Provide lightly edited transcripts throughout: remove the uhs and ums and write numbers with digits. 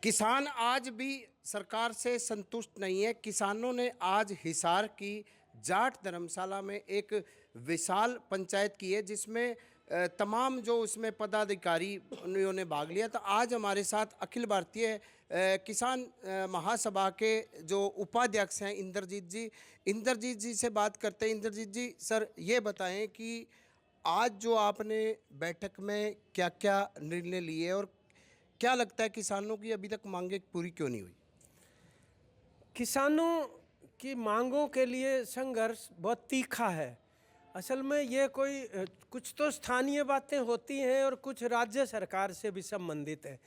किसान आज भी सरकार से संतुष्ट नहीं है। किसानों ने आज हिसार की जाट धर्मशाला में एक विशाल पंचायत की है, जिसमें तमाम जो उसमें पदाधिकारी उन्होंने भाग लिया। तो आज हमारे साथ अखिल भारतीय किसान महासभा के जो उपाध्यक्ष हैं इंद्रजीत जी से बात करते हैं। इंद्रजीत जी, सर ये बताएं कि आज जो आपने बैठक में क्या क्या निर्णय लिए और क्या लगता है किसानों की अभी तक मांगें पूरी क्यों नहीं हुई? किसानों की मांगों के लिए संघर्ष बहुत तीखा है। असल में ये कोई कुछ तो स्थानीय बातें होती हैं और कुछ राज्य सरकार से भी संबंधित है,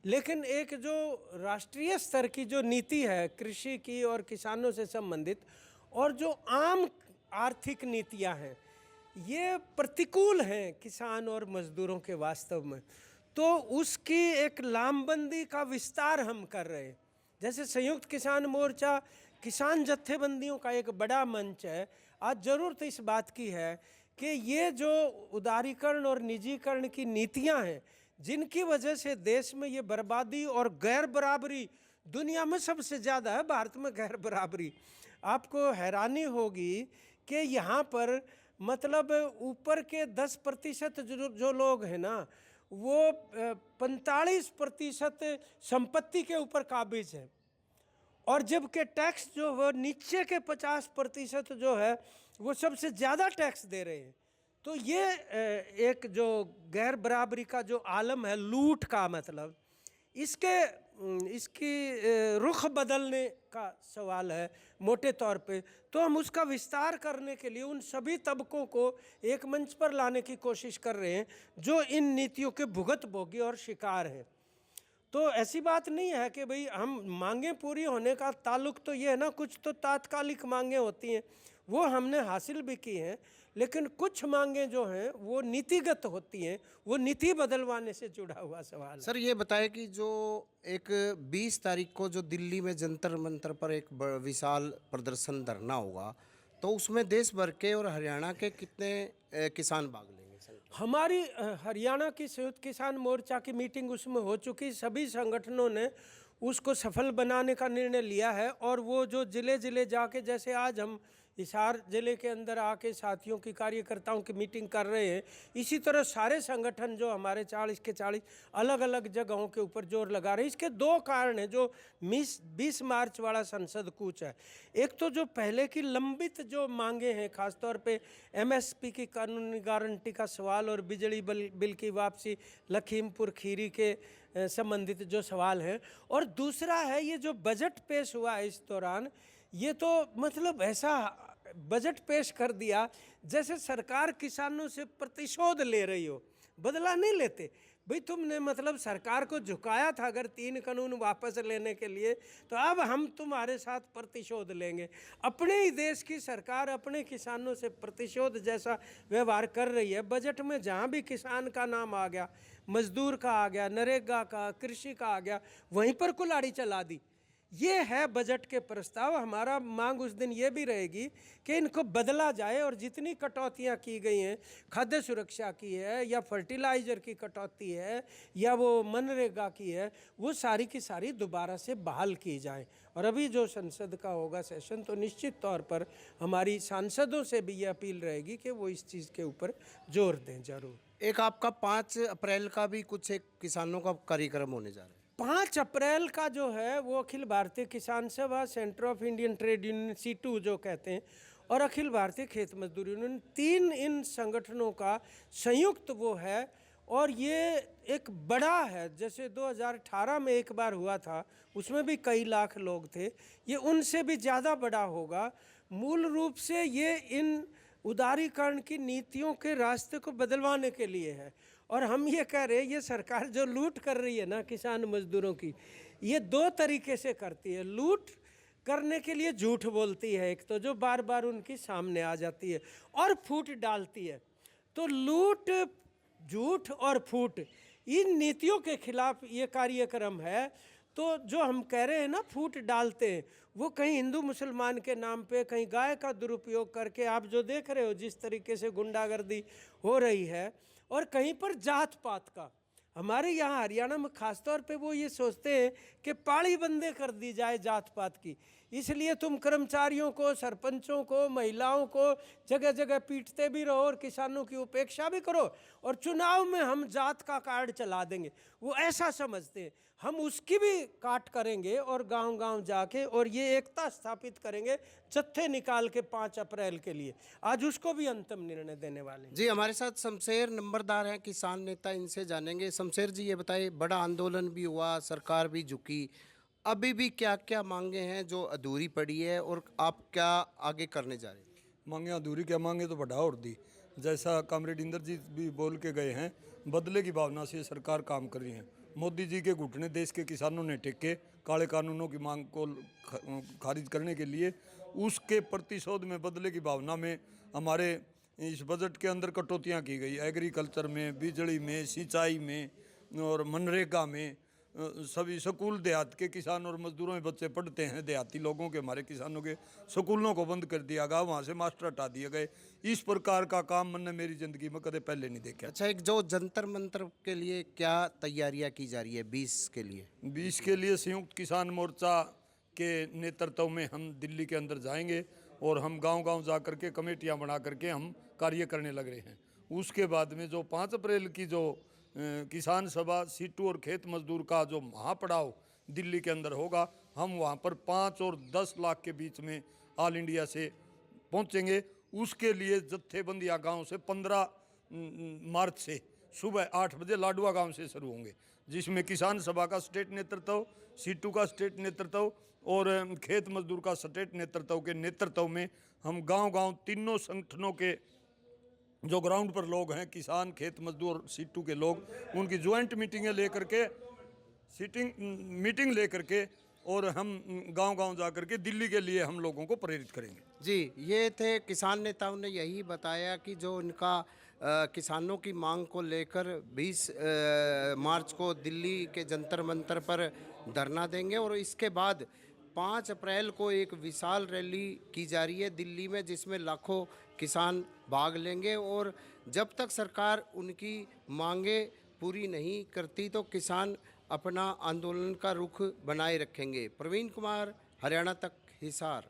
लेकिन एक जो राष्ट्रीय स्तर की जो नीति है कृषि की और किसानों से संबंधित, और जो आम आर्थिक नीतियां हैं, ये प्रतिकूल हैं किसान और मजदूरों के वास्तव में। तो उसकी एक लामबंदी का विस्तार हम कर रहे हैं। जैसे संयुक्त किसान मोर्चा किसान जत्थेबंदियों का एक बड़ा मंच है। आज ज़रूरत इस बात की है कि ये जो उदारीकरण और निजीकरण की नीतियां हैं, जिनकी वजह से देश में ये बर्बादी और गैर बराबरी दुनिया में सबसे ज़्यादा है, भारत में गैर बराबरी। आपको हैरानी होगी कि यहाँ पर मतलब ऊपर के 10% जो लोग हैं ना, वो 45% संपत्ति के ऊपर काबिज है, और जबकि टैक्स जो वो नीचे के 50% जो है वो सबसे ज़्यादा टैक्स दे रहे हैं। तो ये एक जो गैर बराबरी का जो आलम है, लूट का मतलब, इसकी रुख बदलने का सवाल है मोटे तौर पे। तो हम उसका विस्तार करने के लिए उन सभी तबकों को एक मंच पर लाने की कोशिश कर रहे हैं जो इन नीतियों के भुगतभोगी और शिकार हैं। तो ऐसी बात नहीं है कि भाई हम मांगें पूरी होने का ताल्लुक तो ये है ना, कुछ तो तात्कालिक मांगें होती हैं, वो हमने हासिल भी की हैं, लेकिन कुछ मांगें जो हैं वो नीतिगत होती हैं, वो नीति बदलवाने से जुड़ा हुआ सवाल है। सर ये बताएं कि जो एक 20 तारीख को जो दिल्ली में जंतर मंतर पर एक विशाल प्रदर्शन धरना होगा, तो उसमें देश भर के और हरियाणा के कितने किसान भाग लेंगे? हमारी हरियाणा की संयुक्त किसान मोर्चा की मीटिंग उसमें हो चुकी। सभी संगठनों ने उसको सफल बनाने का निर्णय लिया है, और वो जो ज़िले ज़िले जाके, जैसे आज हम हिसार ज़िले के अंदर आके साथियों की कार्यकर्ताओं की मीटिंग कर रहे हैं, इसी तरह सारे संगठन जो हमारे 40 के 40 अलग अलग जगहों के ऊपर जोर लगा रहे हैं। इसके दो कारण हैं जो 20 मार्च वाला संसद कूच है। एक तो जो पहले की लंबित जो मांगे हैं, खासतौर पे MSP की कानूनी गारंटी का सवाल और बिजली बिल की वापसी, लखीमपुर खीरी के संबंधित जो सवाल हैं, और दूसरा है ये जो बजट पेश हुआ है इस दौरान, ये तो मतलब ऐसा बजट पेश कर दिया जैसे सरकार किसानों से प्रतिशोध ले रही हो। बदला नहीं लेते भाई, तुमने मतलब सरकार को झुकाया था अगर 3 कानून वापस लेने के लिए, तो अब हम तुम्हारे साथ प्रतिशोध लेंगे। अपने ही देश की सरकार अपने किसानों से प्रतिशोध जैसा व्यवहार कर रही है। बजट में जहाँ भी किसान का नाम आ गया, मजदूर का आ गया, नरेगा का, कृषि का आ गया, वहीं पर कुल्हाड़ी चला दी। ये है बजट के प्रस्ताव। हमारा मांग उस दिन ये भी रहेगी कि इनको बदला जाए, और जितनी कटौतियाँ की गई हैं, खाद्य सुरक्षा की है या फर्टिलाइज़र की कटौती है या वो मनरेगा की है, वो सारी की सारी दोबारा से बहाल की जाए। और अभी जो संसद का होगा सेशन, तो निश्चित तौर पर हमारी सांसदों से भी ये अपील रहेगी कि वो इस चीज़ के ऊपर जोर दें ज़रूर। एक आपका 5 अप्रैल का भी कुछ एक किसानों का कार्यक्रम होने जा रहा है। 5 अप्रैल का जो है वो अखिल भारतीय किसान सभा, centre of Indian trade union C2 जो कहते हैं, और अखिल भारतीय खेत मजदूर यूनियन, 3 इन संगठनों का संयुक्त वो है। और ये एक बड़ा है, जैसे 2018 में एक बार हुआ था, उसमें भी कई लाख लोग थे, ये उनसे भी ज़्यादा बड़ा होगा। मूल रूप से ये इन उदारीकरण की नीतियों के रास्ते को बदलवाने के लिए है। और हम ये कह रहे हैं, ये सरकार जो लूट कर रही है ना किसान मजदूरों की, ये 2 तरीके से करती है। लूट करने के लिए झूठ बोलती है, एक तो जो बार बार उनकी सामने आ जाती है, और फूट डालती है। तो लूट, झूठ और फूट, इन नीतियों के खिलाफ ये कार्यक्रम है। तो जो हम कह रहे हैं ना, फूट डालते हैं, वो कहीं हिंदू मुसलमान के नाम पे, कहीं गाय का दुरुपयोग करके, आप जो देख रहे हो जिस तरीके से गुंडागर्दी हो रही है, और कहीं पर जात पात का। हमारे यहाँ हरियाणा में खासतौर पे वो ये सोचते हैं कि पाड़ी बंदे कर दी जाए जात पात की, इसलिए तुम कर्मचारियों को, सरपंचों को, महिलाओं को जगह जगह पीटते भी रहो और किसानों की उपेक्षा भी करो, और चुनाव में हम जात का कार्ड चला देंगे। वो ऐसा समझते हैं। हम उसकी भी काट करेंगे और गांव गांव जाके और ये एकता स्थापित करेंगे, जत्थे निकाल के 5 अप्रैल के लिए। आज उसको भी अंतिम निर्णय देने वाले हैं। जी, हमारे साथ शमशेर नंबरदार हैं, किसान नेता, इनसे जानेंगे। शमशेर जी, ये बताइए, बड़ा आंदोलन भी हुआ, सरकार भी झुकी, अभी भी क्या क्या मांगे हैं जो अधूरी पड़ी है और आप क्या आगे करने जा रहे हैं? मांगे अधूरी क्या, मांगे तो बढ़ा और दी। जैसा कॉमरेड इंद्रजीत भी बोल के गए हैं, बदले की भावना से सरकार काम कर रही है। मोदी जी के घुटने देश के किसानों ने टेके काले कानूनों की मांग को खारिज करने के लिए। उसके प्रतिशोध में, बदले की भावना में हमारे इस बजट के अंदर कटौतियाँ की गई। एग्रीकल्चर में, बिजली में, सिंचाई में और मनरेगा में। सभी स्कूल देहात के किसान और मजदूरों में बच्चे पढ़ते हैं, देहाती लोगों के, हमारे किसानों के स्कूलों को बंद कर दिया गया, वहाँ से मास्टर हटा दिए गए। इस प्रकार का काम मैंने मेरी ज़िंदगी में कदे पहले नहीं देखा। अच्छा, एक जो जंतर मंतर के लिए क्या तैयारियां की जा रही है 20 के लिए? 20 के लिए संयुक्त किसान मोर्चा के नेतृत्व में हम दिल्ली के अंदर जाएंगे और हम गांव-गांव जा करके कमेटियां बना करके हम कार्य करने लग रहे हैं। उसके बाद में जो 5 अप्रैल की जो किसान सभा, सीटू और खेत मजदूर का जो महापड़ाव दिल्ली के अंदर होगा, हम वहां पर 5 और 10 लाख के बीच में ऑल इंडिया से पहुंचेंगे। उसके लिए जत्थेबंदिया गांव से 15 मार्च से सुबह 8 बजे लाडुआ गांव से शुरू होंगे, जिसमें किसान सभा का स्टेट नेतृत्व, सीटू का स्टेट नेतृत्व और खेत मजदूर का स्टेट नेतृत्व के नेतृत्व में हम गांव-गांव तीनों संगठनों के जो ग्राउंड पर लोग हैं, किसान, खेत मजदूर, सीटू के लोग, उनकी ज्वाइंट मीटिंगें लेकर के, मीटिंग लेकर के, और हम गांव-गांव जा कर के दिल्ली के लिए हम लोगों को प्रेरित करेंगे। जी, ये थे किसान नेताओं ने यही बताया कि जो इनका किसानों की मांग को लेकर 20 मार्च को दिल्ली के जंतर मंतर पर धरना देंगे और इसके बाद 5 अप्रैल को एक विशाल रैली की जा रही है दिल्ली में, जिसमें लाखों किसान भाग लेंगे और जब तक सरकार उनकी मांगे पूरी नहीं करती तो किसान अपना आंदोलन का रुख बनाए रखेंगे। प्रवीण कुमार, हरियाणा तक, हिसार।